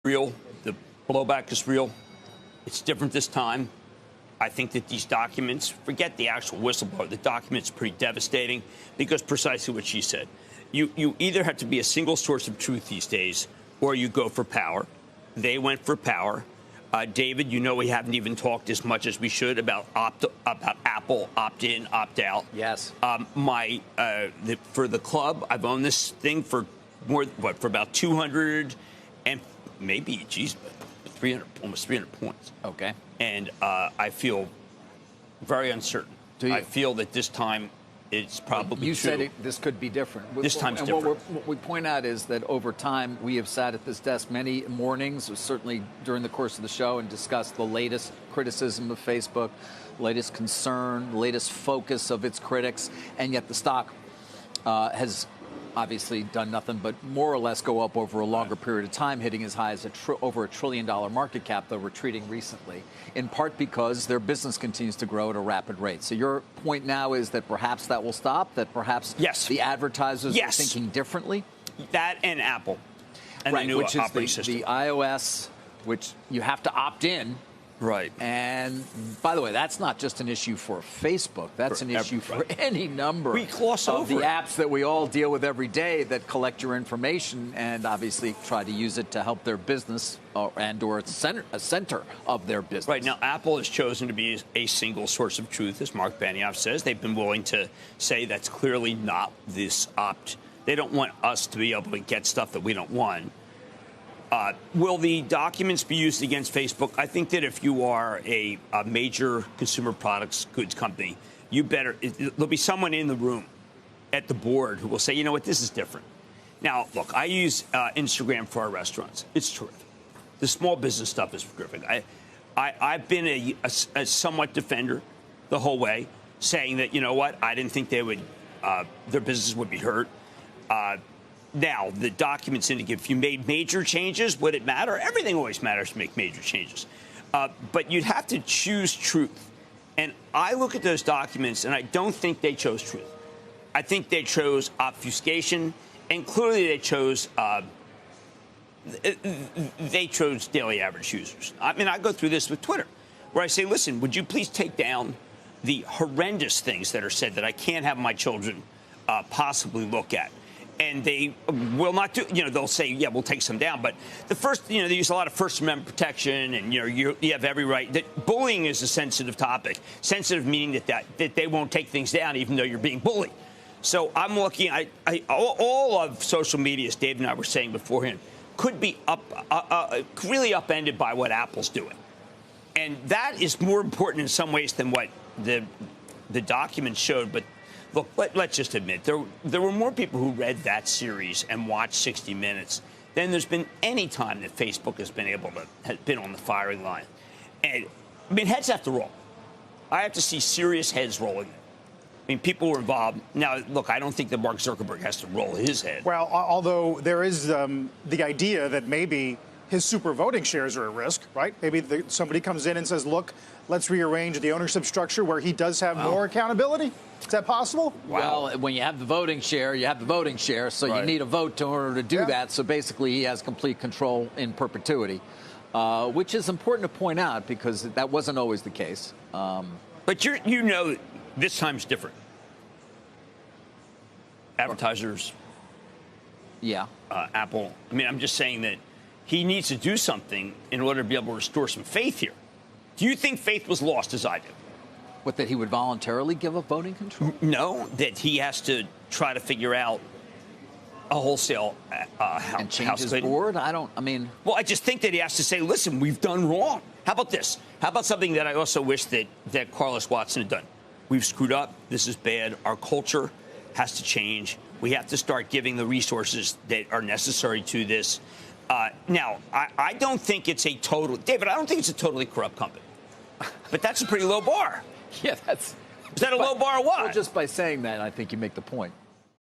real. The blowback is real. It's different this time. I think that these documents, forget the actual whistleblower, the document's pretty devastating because precisely what she said. You either have to be a single source of truth these days or you go for power. They went for power. David, you know we haven't even talked as much as we should about Apple opt-in, opt-out. Yes. For the club, I've owned this thing for for about 200 and maybe, almost 300 points. Okay. And I feel very uncertain. I feel that this time it's probably You true. said this could be different. This time's different. What we point out is that over time, we have sat at this desk many mornings, certainly during the course of the show, and discussed the latest criticism of Facebook, latest concern, latest focus of its critics, and yet the stock has obviously done nothing but more or less go up over a longer period of time, hitting as high as over $1 trillion market cap, though retreating recently, in part because their business continues to grow at a rapid rate. So your point now is that perhaps that will stop, that perhaps the advertisers are thinking differently? That and Apple and the new which operating is system. the iOS, which you have to opt in. Right. And by the way, that's not just an issue for Facebook. That's an issue for any number of the apps that we all deal with every day that collect your information and obviously try to use it to help their business or it's a center of their business. Right. Now, Apple has chosen to be a single source of truth, as Mark Benioff says. They've been willing to say that's clearly not this opt. They don't want us to be able to get stuff that we don't want. Will the documents be used against Facebook? I think that if you are a major consumer products goods company, there'll be someone in the room at the board who will say, you know what, this is different. Now, look, I use Instagram for our restaurants. It's terrific. The small business stuff is terrific. I've been a somewhat defender the whole way, saying that, you know what, I didn't think their business would be hurt. Now, the documents indicate if you made major changes, would it matter? Everything always matters to make major changes. But you'd have to choose truth. And I look at those documents, and I don't think they chose truth. I think they chose obfuscation, and clearly they chose daily average users. I mean, I go through this with Twitter, where I say, listen, would you please take down the horrendous things that are said that I can't have my children possibly look at? And they will not do, they'll say, yeah, we'll take some down. But the first, they use a lot of First Amendment protection, and, you have every right. That bullying is a sensitive topic. Sensitive meaning that they won't take things down even though you're being bullied. So I'm looking, all of social media, as Dave and I were saying beforehand, could be really upended by what Apple's doing. And that is more important in some ways than what the documents showed. But look, let's just admit, there were more people who read that series and watched 60 Minutes than there's been any time that Facebook has been on the firing line. And, I mean, heads have to roll. I have to see serious heads rolling. I mean, people were involved. Now, look, I don't think that Mark Zuckerberg has to roll his head. Well, although there is the idea that maybe his super voting shares are at risk, right? Maybe somebody comes in and says, look, let's rearrange the ownership structure where he does have more accountability. Is that possible? Well, when you have the voting share, you have the voting share, so you need a vote in order to do that. So basically, he has complete control in perpetuity, which is important to point out because that wasn't always the case. But this time's different. Advertisers. Yeah. Apple. I mean, I'm just saying that he needs to do something in order to be able to restore some faith here. Do you think faith was lost, as I do? What, that he would voluntarily give up voting control? No, that he has to try to figure out a wholesale and change his board? Well, I just think that he has to say, listen, we've done wrong. How about this? How about something that I also wish that Carlos Watson had done? We've screwed up. This is bad. Our culture has to change. We have to start giving the resources that are necessary to this. Now, I don't think it's David, I don't think it's a totally corrupt company. But that's a pretty low bar. Yeah, is that a low bar or what? Well, just by saying that, I think you make the point.